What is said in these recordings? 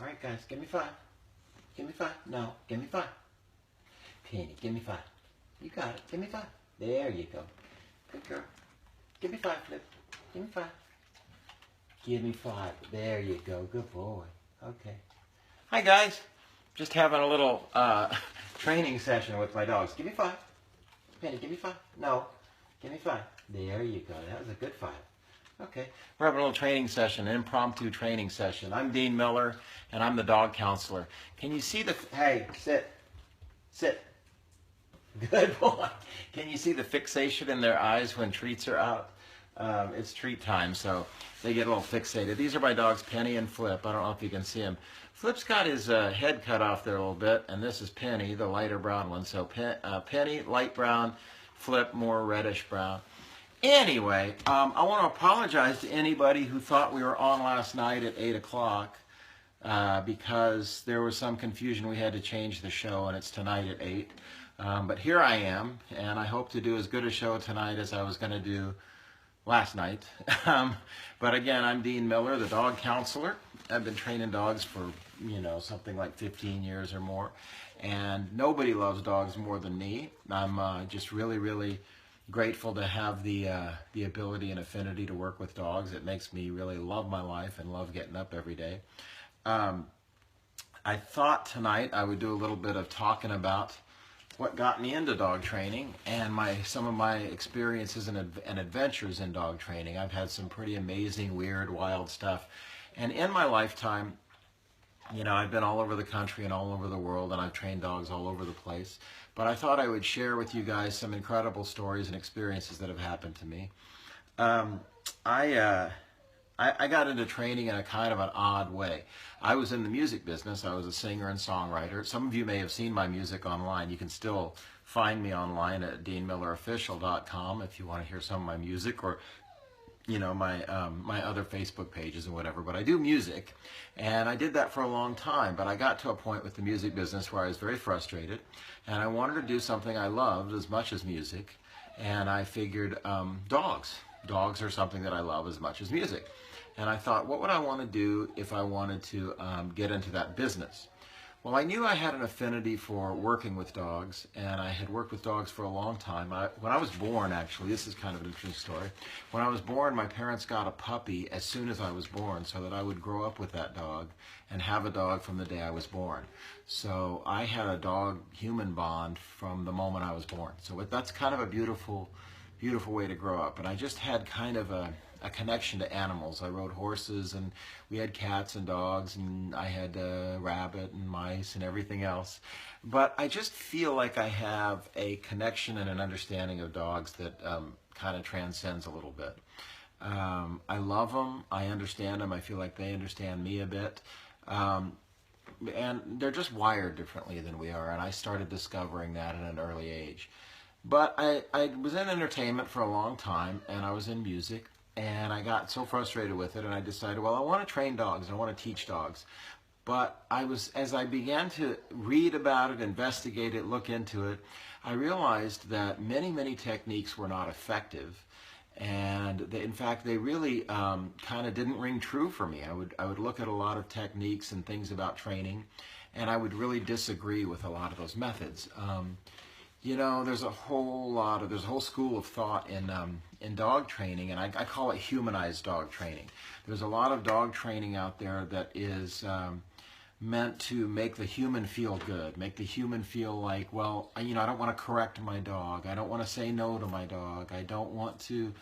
All right, guys, give me 5. Give me 5. No, give me 5. Penny, give me 5. You got it. Give me 5. There you go. Good girl. Give me 5, Flip. Give me 5. Give me 5. There you go. Good boy. Okay. Hi, guys. Just having a little training session with my dogs. Give me 5. Penny, give me 5. No. Give me 5. There you go. That was a good 5. Okay. We're having a little training session, an impromptu training session. I'm Dean Miller, and I'm the dog counselor. Can you see the... Hey, sit. Sit. Good boy. Can you see the fixation in their eyes when treats are out? It's treat time, so they get a little fixated. These are my dogs, Penny and Flip. I don't know if you can see him. Flip's got his head cut off there a little bit, and this is Penny, the lighter brown one. So Penny, light brown, Flip, more reddish brown. Anyway, I want to apologize to anybody who thought we were on last night at 8 o'clock because there was some confusion. We had to change the show, and it's tonight at 8. But here I am, and I hope to do as good a show tonight as I was going to do last night. But again, I'm Dean Miller, the dog counselor. I've been training dogs for, something like 15 years or more. And nobody loves dogs more than me. I'm just really, really grateful to have the ability and affinity to work with dogs. It makes me really love my life and love getting up every day. I thought tonight I would do a little bit of talking about what got me into dog training and some of my experiences and adventures in dog training. I've had some pretty amazing, weird, wild stuff. And in my lifetime, I've been all over the country and all over the world, and I've trained dogs all over the place. But I thought I would share with you guys some incredible stories and experiences that have happened to me. I got into training in a kind of an odd way. I was in the music business. I was a singer and songwriter. Some of you may have seen my music online. You can still find me online at deanmillerofficial.com if you want to hear some of my music, or my other Facebook pages and whatever. But I do music, and I did that for a long time. But I got to a point with the music business where I was very frustrated, and I wanted to do something I loved as much as music. And I figured dogs are something that I love as much as music. And I thought, what would I want to do if I wanted to get into that business? Well, I knew I had an affinity for working with dogs, and I had worked with dogs for a long time. When I was born, actually, this is kind of an interesting story. When I was born, my parents got a puppy as soon as I was born so that I would grow up with that dog and have a dog from the day I was born. So I had a dog-human bond from the moment I was born. So that's kind of a beautiful, beautiful way to grow up. And I just had kind of a connection to animals. I rode horses, and we had cats and dogs, and I had a rabbit and mice and everything else. But I just feel like I have a connection and an understanding of dogs that kind of transcends a little bit. I love them. I understand them. I feel like they understand me a bit. And they're just wired differently than we are, and I started discovering that at an early age. But I was in entertainment for a long time, and I was in music. And I got so frustrated with it, and I decided, well, I want to train dogs. I want to teach dogs. But as I began to read about it, investigate it, look into it, I realized that many, many techniques were not effective. And in fact, they really kind of didn't ring true for me. I would look at a lot of techniques and things about training, and I would really disagree with a lot of those methods. There's a whole school of thought in dog training, and I call it humanized dog training. There's a lot of dog training out there that is meant to make the human feel good, make the human feel like, well, I don't want to correct my dog. I don't want to say no to my dog. I don't want to,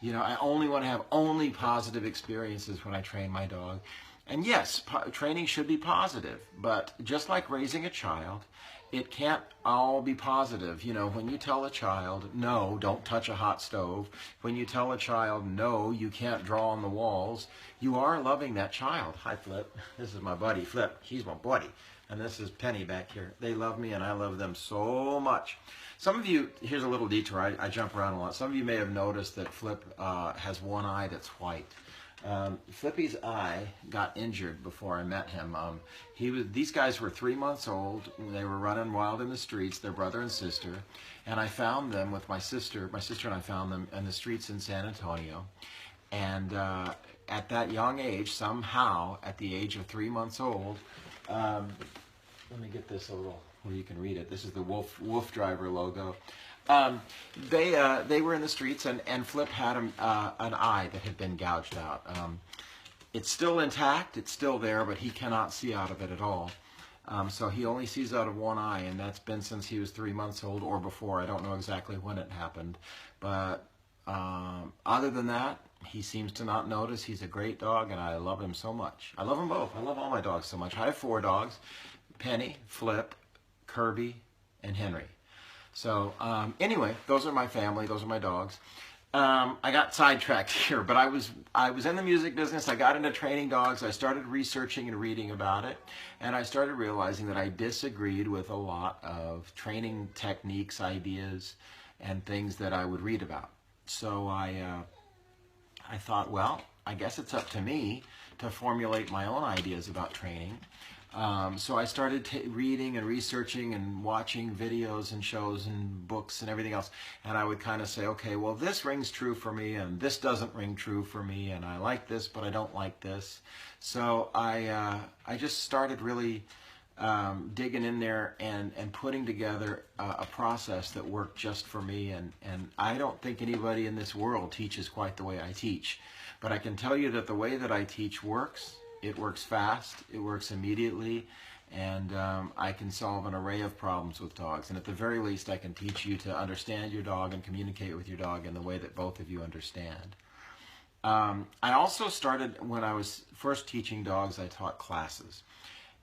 I only want to have only positive experiences when I train my dog. And yes, training should be positive, but just like raising a child, it can't all be positive. When you tell a child, no, don't touch a hot stove, when you tell a child, no, you can't draw on the walls, you are loving that child. Hi, Flip. This is my buddy, Flip. He's my buddy. And this is Penny back here. They love me, and I love them so much. Some of you, here's a little detour. I jump around a lot. Some of you may have noticed that Flip has one eye that's white. Flippy's eye got injured before I met him. These guys were 3 months old. They were running wild in the streets, their brother and sister. And I found them with my sister. My sister and I found them in the streets in San Antonio. And at that young age, somehow, at the age of 3 months old, let me get this a little where you can read it. This is the Wolf Driver logo. They were in the streets, and Flip had an eye that had been gouged out. It's still intact, it's still there, but he cannot see out of it at all. So he only sees out of one eye, and that's been since he was 3 months old or before. I don't know exactly when it happened. But other than that, he seems to not notice. He's a great dog, and I love him so much. I love them both. I love all my dogs so much. I have 4 dogs: Penny, Flip, Kirby, and Henry. So anyway, those are my family. Those are my dogs. I got sidetracked here, but I was in the music business. I got into training dogs. I started researching and reading about it, and I started realizing that I disagreed with a lot of training techniques, ideas, and things that I would read about. So I thought, well, I guess it's up to me to formulate my own ideas about training. So I started reading and researching and watching videos and shows and books and everything else, and I would kind of say, okay, well, this rings true for me, and this doesn't ring true for me, and I like this, but I don't like this. So I just started really digging in there and putting together a process that worked just for me, and I don't think anybody in this world teaches quite the way I teach, but I can tell you that the way that I teach works. It works fast, it works immediately, and I can solve an array of problems with dogs. And at the very least, I can teach you to understand your dog and communicate with your dog in the way that both of you understand. I also started, when I was first teaching dogs, I taught classes.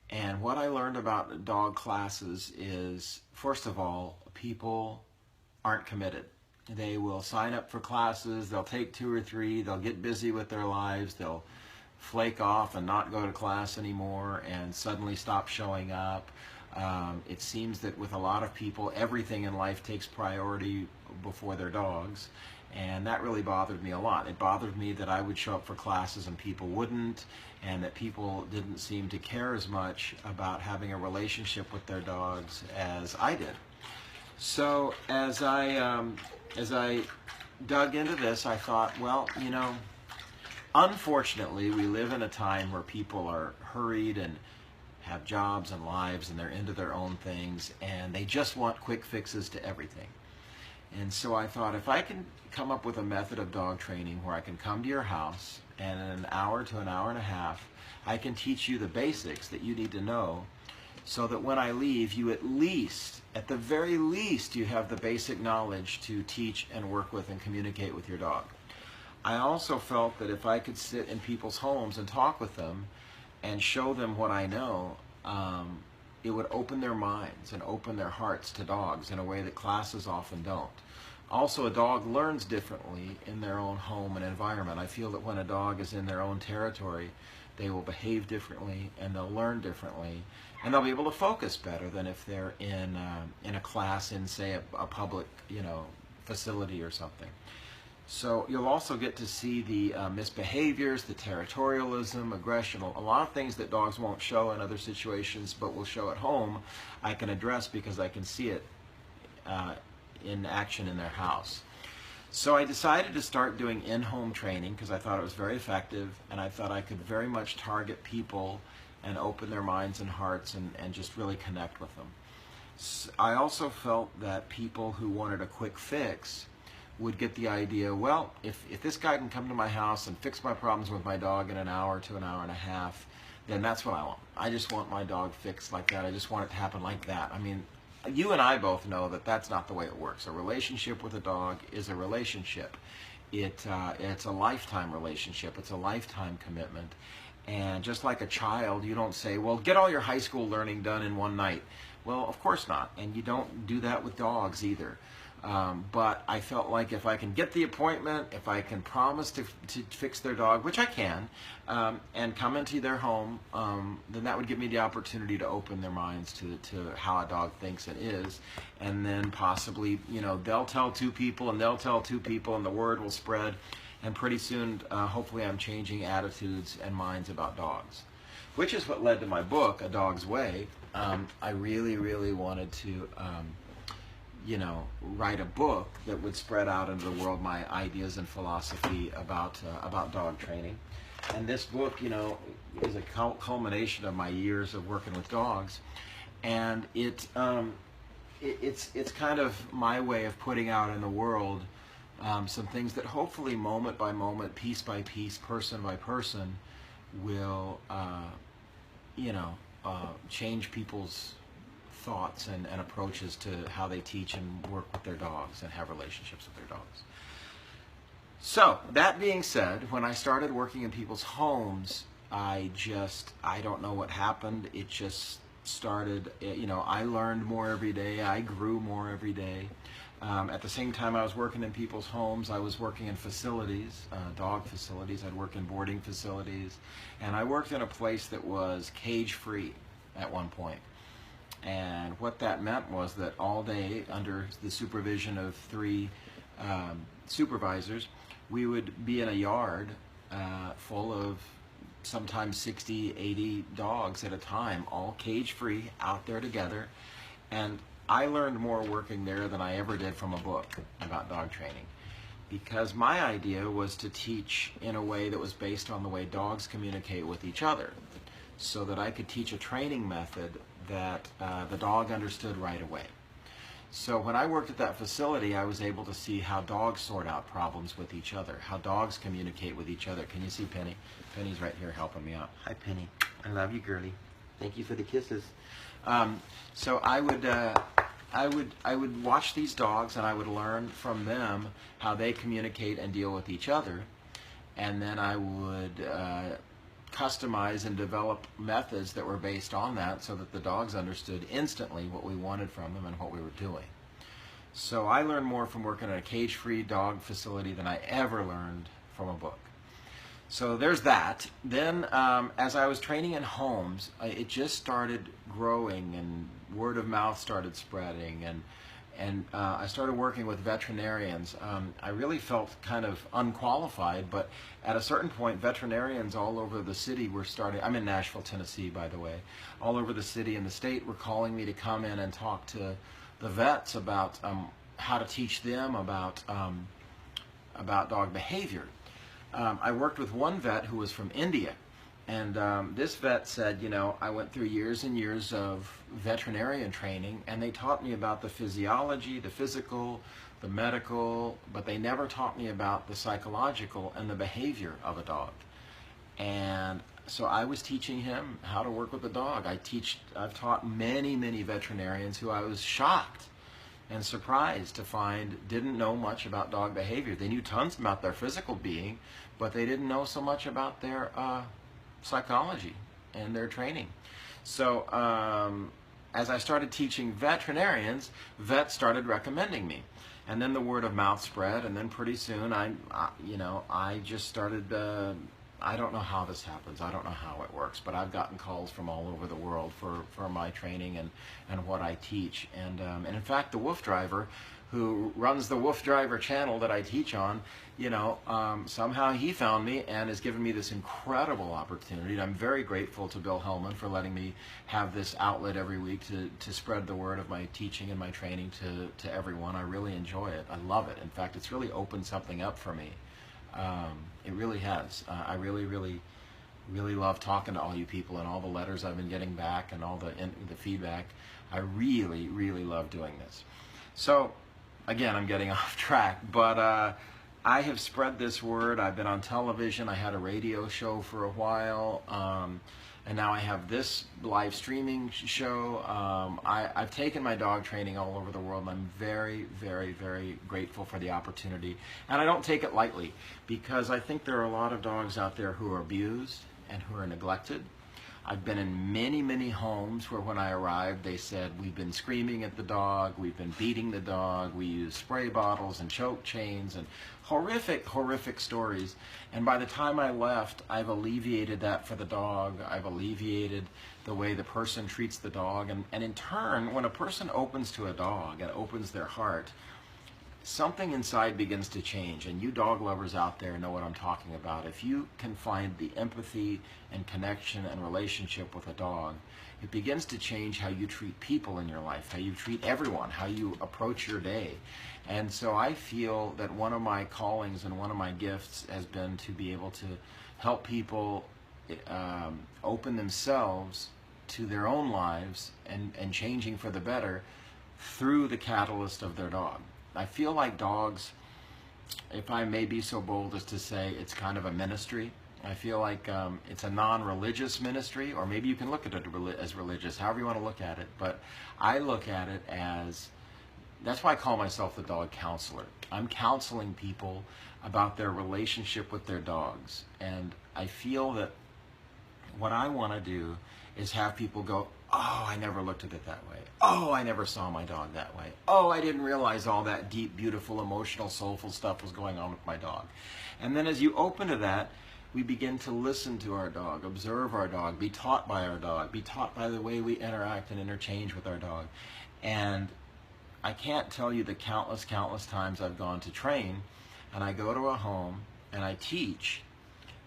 And what I learned about dog classes is, first of all, people aren't committed. They will sign up for classes, they'll take 2 or 3, they'll get busy with their lives, they'll flake off and not go to class anymore and suddenly stop showing up. It seems that with a lot of people, everything in life takes priority before their dogs, and that really bothered me a lot. It bothered me that I would show up for classes and people wouldn't, and that people didn't seem to care as much about having a relationship with their dogs as I did. So as I dug into this, I thought, well, you know, unfortunately, we live in a time where people are hurried and have jobs and lives, and they're into their own things, and they just want quick fixes to everything. And so I thought, if I can come up with a method of dog training where I can come to your house, and in an hour to an hour and a half, I can teach you the basics that you need to know, so that when I leave, you at least, at the very least, you have the basic knowledge to teach and work with and communicate with your dog. I also felt that if I could sit in people's homes and talk with them and show them what I know, it would open their minds and open their hearts to dogs in a way that classes often don't. Also, a dog learns differently in their own home and environment. I feel that when a dog is in their own territory, they will behave differently and they'll learn differently, and they'll be able to focus better than if they're in a class in, say, a public, facility or something. So you'll also get to see the misbehaviors, the territorialism, aggression, a lot of things that dogs won't show in other situations but will show at home. I can address because I can see it in action in their house. So I decided to start doing in-home training because I thought it was very effective, and I thought I could very much target people and open their minds and hearts and just really connect with them. I also felt that people who wanted a quick fix would get the idea, well, if this guy can come to my house and fix my problems with my dog in an hour to an hour and a half, then that's what I want. I just want my dog fixed like that. I just want it to happen like that. I mean, you and I both know that that's not the way it works. A relationship with a dog is a relationship. It's a lifetime relationship. It's a lifetime commitment. And just like a child, you don't say, well, get all your high school learning done in one night. Well, of course not. And you don't do that with dogs either. But I felt like if I can get the appointment, if I can promise to fix their dog, which I can, and come into their home, then that would give me the opportunity to open their minds to how a dog thinks and is. And then possibly, they'll tell 2 people and they'll tell 2 people and the word will spread. And pretty soon, hopefully I'm changing attitudes and minds about dogs, which is what led to my book, A Dog's Way. I really, really wanted to write a book that would spread out into the world my ideas and philosophy about dog training. And this book, you know, is a culmination of my years of working with dogs, and it's kind of my way of putting out in the world some things that hopefully moment by moment, piece by piece, person by person, will change people's thoughts and approaches to how they teach and work with their dogs and have relationships with their dogs. So, that being said, when I started working in people's homes, I don't know what happened. It just started, I learned more every day. I grew more every day. At the same time I was working in people's homes, I was working in facilities, dog facilities. I'd work in boarding facilities. And I worked in a place that was cage-free at one point. And what that meant was that all day, under the supervision of 3 supervisors, we would be in a yard full of sometimes 60, 80 dogs at a time, all cage-free, out there together. And I learned more working there than I ever did from a book about dog training, because my idea was to teach in a way that was based on the way dogs communicate with each other, so that I could teach a training method that the dog understood right away. So when I worked at that facility, I was able to see how dogs sort out problems with each other, how dogs communicate with each other. Can you see Penny? Penny's right here helping me out. Hi, Penny. I love you, girlie. Thank you for the kisses. So I would watch these dogs, and I would learn from them how they communicate and deal with each other, and then I would customize and develop methods that were based on that, so that the dogs understood instantly what we wanted from them and what we were doing. So I learned more from working at a cage-free dog facility than I ever learned from a book. So there's that. Then as I was training in homes, it just started growing, and word of mouth started spreading, and I started working with veterinarians. I really felt kind of unqualified, but at a certain point, veterinarians all over the city were starting. I'm in Nashville, Tennessee, by the way. All over the city and the state were calling me to come in and talk to the vets about how to teach them about dog behavior. I worked with one vet who was from India. And this vet said, I went through years and years of veterinarian training, and they taught me about the physiology, the physical, the medical, but they never taught me about the psychological and the behavior of a dog. And so I was teaching him how to work with a dog. I've taught many, many veterinarians who I was shocked and surprised to find didn't know much about dog behavior. They knew tons about their physical being, but they didn't know so much about their psychology and their training. So as I started teaching veterinarians, vets started recommending me, and then the word of mouth spread, and then pretty soon I just started. I don't know how this happens. I don't know how it works, but I've gotten calls from all over the world for my training and what I teach. And in fact, the Wolf Driver, who runs the Wolf Driver channel that I teach on, somehow he found me and has given me this incredible opportunity. And I'm very grateful to Bill Hellman for letting me have this outlet every week to spread the word of my teaching and my training to everyone. I really enjoy it. I love it. In fact, it's really opened something up for me. It really has. I really, really, really love talking to all you people, and all the letters I've been getting back and all the feedback. I really, really love doing this. So, again, I'm getting off track, but I have spread this word. I've been on television. I had a radio show for a while, and now I have this live streaming show. I've taken my dog training all over the world, and I'm very, very, very grateful for the opportunity. And I don't take it lightly, because I think there are a lot of dogs out there who are abused and who are neglected. I've been in many, many homes where when I arrived, they said, we've been screaming at the dog, we've been beating the dog, we use spray bottles and choke chains, and horrific, horrific stories. And by the time I left, I've alleviated that for the dog. I've alleviated the way the person treats the dog. And in turn, when a person opens to a dog and opens their heart, something inside begins to change. And you dog lovers out there know what I'm talking about. If you can find the empathy and connection and relationship with a dog, it begins to change how you treat people in your life, how you treat everyone, how you approach your day. And so I feel that one of my callings and one of my gifts has been to be able help people open themselves to their own lives and changing for the better through the catalyst of their dog. I feel like dogs, if I may be so bold as to say, it's kind of a ministry. I feel like it's a non-religious ministry, or maybe you can look at it as religious, however you want to look at it. But I look at it as, that's why I call myself the dog counselor. I'm counseling people about their relationship with their dogs. And I feel that what I want to do is have people go, oh, I never looked at it that way. Oh, I never saw my dog that way. Oh, I didn't realize all that deep, beautiful, emotional, soulful stuff was going on with my dog. And then as you open to that, we begin to listen to our dog, observe our dog, be taught by our dog, be taught by the way we interact and interchange with our dog. And I can't tell you the countless times I've gone to train, and I go to a home and I teach,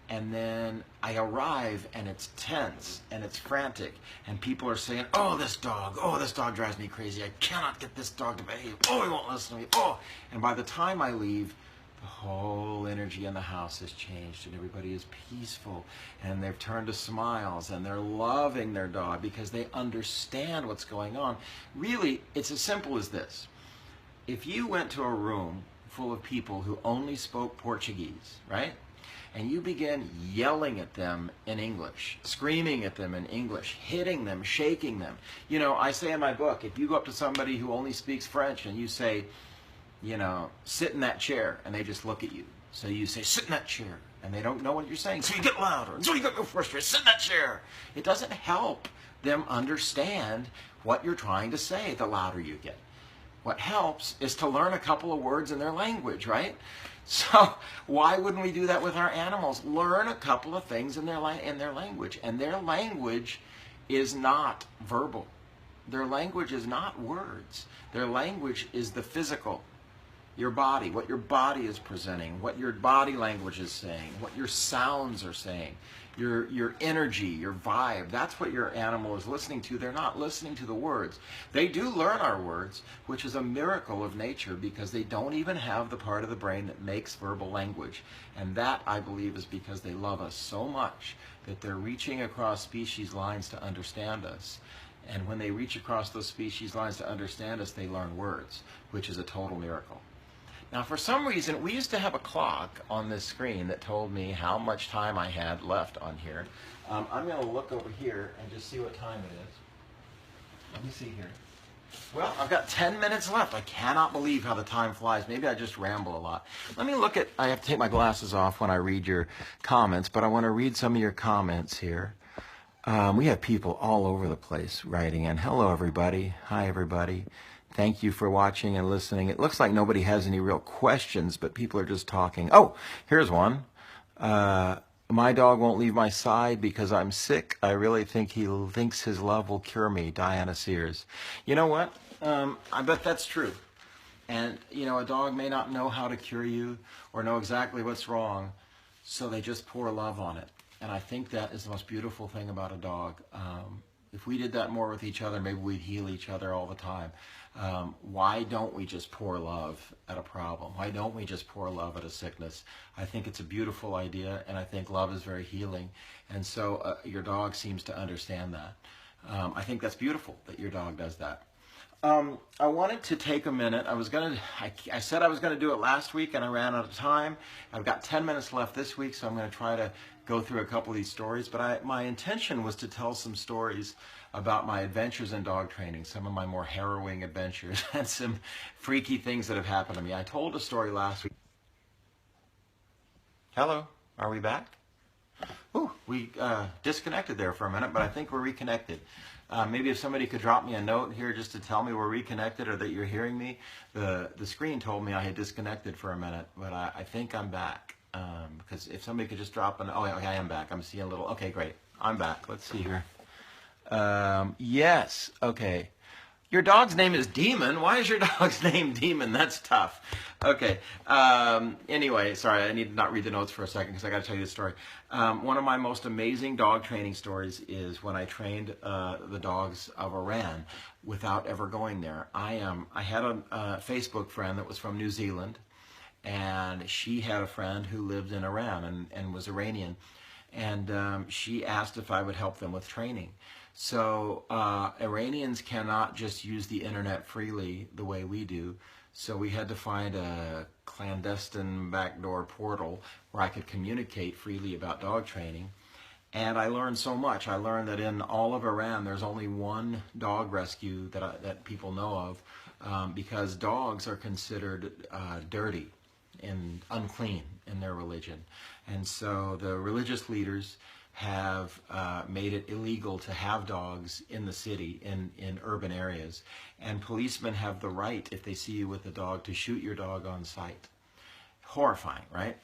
and then I arrive and it's tense and it's frantic, and people are saying, oh, this dog drives me crazy. I cannot get this dog to behave. Oh, he won't listen to me. Oh, and by the time I leave, the whole energy in the house has changed, and everybody is peaceful, and they've turned to smiles, and they're loving their dog because they understand what's going on. Really, it's as simple as this. If you went to a room full of people who only spoke Portuguese, right? And you begin yelling at them in English, screaming at them in English, hitting them, shaking them. You know, I say in my book, if you go up to somebody who only speaks French and you say, you know, sit in that chair, and they just look at you. So you say, sit in that chair, and they don't know what you're saying. So you get louder, and so you get more frustrated, sit in that chair. It doesn't help them understand what you're trying to say the louder you get. What helps is to learn a couple of words in their language, right? So why wouldn't we do that with our animals? Learn a couple of things in their language. And their language is not verbal. Their language is not words. Their language is the physical. Your body, what your body is presenting, what your body language is saying, what your sounds are saying, your energy, your vibe. That's what your animal is listening to. They're not listening to the words. They do learn our words, which is a miracle of nature, because they don't even have the part of the brain that makes verbal language. And that, I believe, is because they love us so much that they're reaching across species lines to understand us. And when they reach across those species lines to understand us, they learn words, which is a total miracle. Now, for some reason, we used to have a clock on this screen that told me how much time I had left on here. I'm going to look over here and just see what time it is. Let me see here. Well, I've got 10 minutes left. I cannot believe how the time flies. Maybe I just ramble a lot. Let me look at, I have to take my glasses off when I read your comments, but I want to read some of your comments here. We have people all over the place writing in. Hello, everybody. Hi, everybody. Thank you for watching and listening. It looks like nobody has any real questions, but people are just talking. Oh, here's one. My dog won't leave my side because I'm sick. I really think he thinks his love will cure me. Diana Sears. You know what? I bet that's true. And, you know, a dog may not know how to cure you or know exactly what's wrong, so they just pour love on it. And I think that is the most beautiful thing about a dog. If we did that more with each other, maybe we'd heal each other all the time. Why don't we just pour love at a problem? Why don't we just pour love at a sickness? I think it's a beautiful idea, and I think love is very healing. And so your dog seems to understand that. I think that's beautiful that your dog does that. I wanted to take a minute. I said I was going to do it last week, and I ran out of time. I've got 10 minutes left this week, so I'm going to try to go through a couple of these stories. But my intention was to tell some stories about my adventures in dog training, some of my more harrowing adventures, and some freaky things that have happened to me. I told a story last week. Hello, are we back? Ooh, we disconnected there for a minute, but I think we're reconnected. Maybe if somebody could drop me a note here just to tell me we're reconnected or that you're hearing me. The screen told me I had disconnected for a minute, but I think I'm back. Because if somebody could just drop oh, okay, I am back. I'm seeing a little, okay, great. I'm back. Let's see here. Yes, okay. Your dog's name is Demon. Why is your dog's name Demon? That's tough. Okay. Anyway, sorry, I need to not read the notes for a second because I got to tell you the story. One of my most amazing dog training stories is when I trained the dogs of Iran without ever going there. I had a Facebook friend that was from New Zealand, and she had a friend who lived in Iran and was Iranian. and she asked if I would help them with training. So Iranians cannot just use the internet freely the way we do. So we had to find a clandestine backdoor portal where I could communicate freely about dog training. And I learned so much. I learned that in all of Iran, there's only one dog rescue that people know of, because dogs are considered dirty and unclean in their religion. And so the religious leaders have made it illegal to have dogs in the city, in urban areas. And policemen have the right, if they see you with a dog, to shoot your dog on sight. Horrifying, right?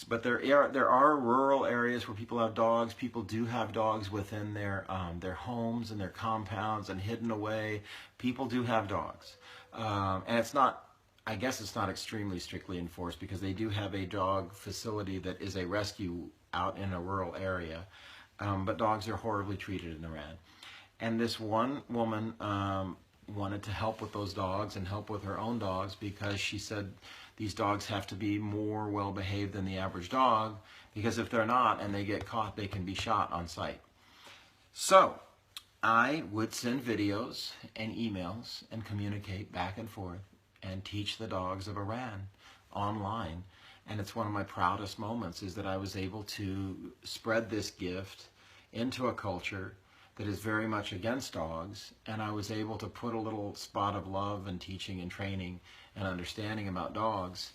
But there are rural areas where people have dogs. People do have dogs within their homes and their compounds and hidden away. People do have dogs, and it's not. I guess it's not extremely strictly enforced because they do have a dog facility that is a rescue out in a rural area. But dogs are horribly treated in Iran. And this one woman wanted to help with those dogs and help with her own dogs because she said these dogs have to be more well behaved than the average dog, because if they're not and they get caught, they can be shot on sight. So I would send videos and emails and communicate back and forth and teach the dogs of Iran online. And it's one of my proudest moments, is that I was able to spread this gift into a culture that is very much against dogs, and I was able to put a little spot of love and teaching and training and understanding about dogs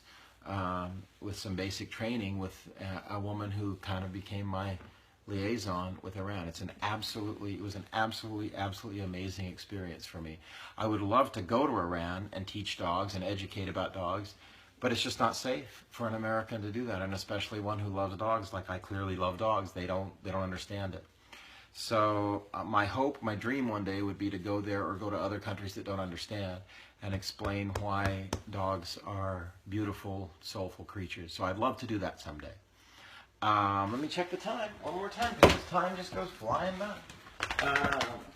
with some basic training with a woman who kind of became my liaison with Iran. It was an absolutely amazing experience for me. I would love to go to Iran and teach dogs and educate about dogs, but it's just not safe for an American to do that, and especially one who loves dogs like I clearly love dogs. They don't understand it. So my hope, my dream one day would be to go there or go to other countries that don't understand and explain why dogs are beautiful, soulful creatures. So I'd love to do that someday. Let me check the time one more time, because time just goes flying by.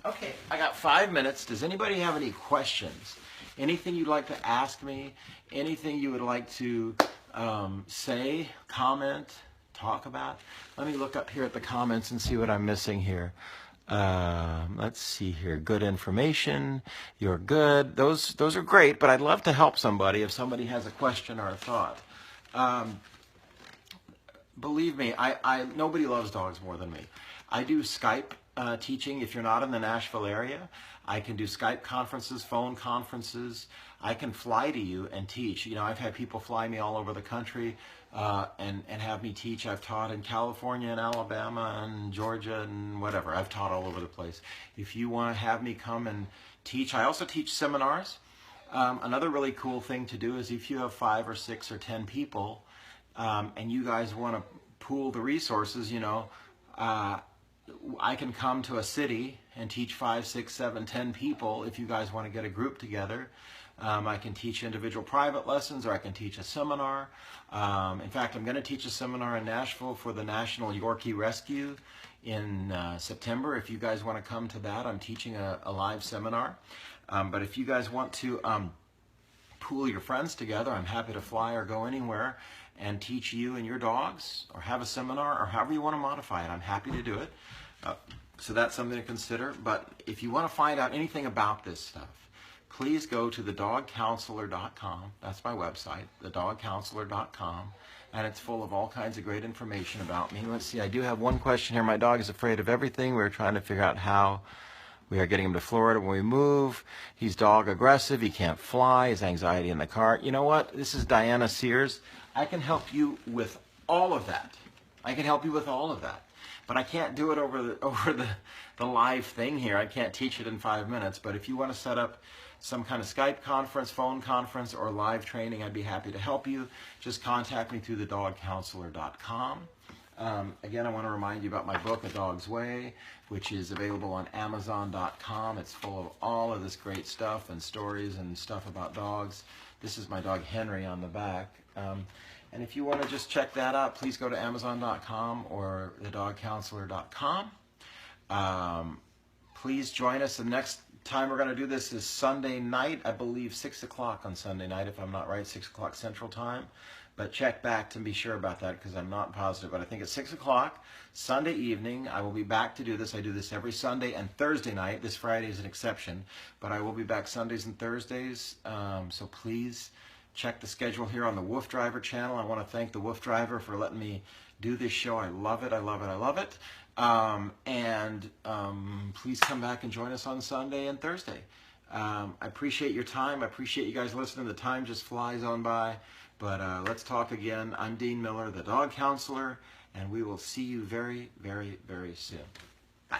Okay, I got 5 minutes. Does anybody have any questions? Anything you'd like to ask me? Anything you would like to say, comment, talk about? Let me look up here at the comments and see what I'm missing here. Let's see here. Good information. You're good. Those are great, but I'd love to help somebody if somebody has a question or a thought. Believe me, nobody loves dogs more than me. I do Skype teaching. If you're not in the Nashville area, I can do Skype conferences, phone conferences. I can fly to you and teach. You know, I've had people fly me all over the country and have me teach. I've taught in California and Alabama and Georgia and whatever. I've taught all over the place. If you want to have me come and teach, I also teach seminars. Another really cool thing to do is if you have 5 or 6 or 10 people, and you guys want to pool the resources, you know, I can come to a city and teach 5, 6, 7, 10 people if you guys want to get a group together. I can teach individual private lessons, or I can teach a seminar. In fact, I'm going to teach a seminar in Nashville for the National Yorkie Rescue in September. If you guys want to come to that, I'm teaching a live seminar. But if you guys want to pool your friends together, I'm happy to fly or go anywhere and teach you and your dogs, or have a seminar, or however you want to modify it. I'm happy to do it. So that's something to consider. But if you want to find out anything about this stuff, please go to thedogcounselor.com. That's my website, thedogcounselor.com. And it's full of all kinds of great information about me. Let's see, I do have one question here. My dog is afraid of everything. We're trying to figure out how we are getting him to Florida when we move. He's dog aggressive. He can't fly. His anxiety in the car. You know what? This is Diana Sears. I can help you with all of that. I can help you with all of that. But I can't do it over the live thing here. I can't teach it in 5 minutes. But if you want to set up some kind of Skype conference, phone conference, or live training, I'd be happy to help you. Just contact me through thedogcounselor.com. Again, I want to remind you about my book, A Dog's Way, which is available on Amazon.com. It's full of all of this great stuff and stories and stuff about dogs. This is my dog Henry on the back. And if you want to just check that out, please go to Amazon.com or thedogcounselor.com. Please join us. The next time we're going to do this is Sunday night, I believe 6 o'clock on Sunday night, if I'm not right, 6 o'clock Central Time. but check back to be sure about that because I'm not positive. But I think it's 6 o'clock Sunday evening. I will be back to do this. I do this every Sunday and Thursday night. This Friday is an exception, but I will be back Sundays and Thursdays. So please check the schedule here on the Wolf Driver channel. I want to thank the Wolf Driver for letting me do this show. I love it. I love it. I love it. Please come back and join us on Sunday and Thursday. I appreciate your time. I appreciate you guys listening. The time just flies on by. But let's talk again. I'm Dean Miller, the dog counselor, and we will see you very, very, very soon. Bye.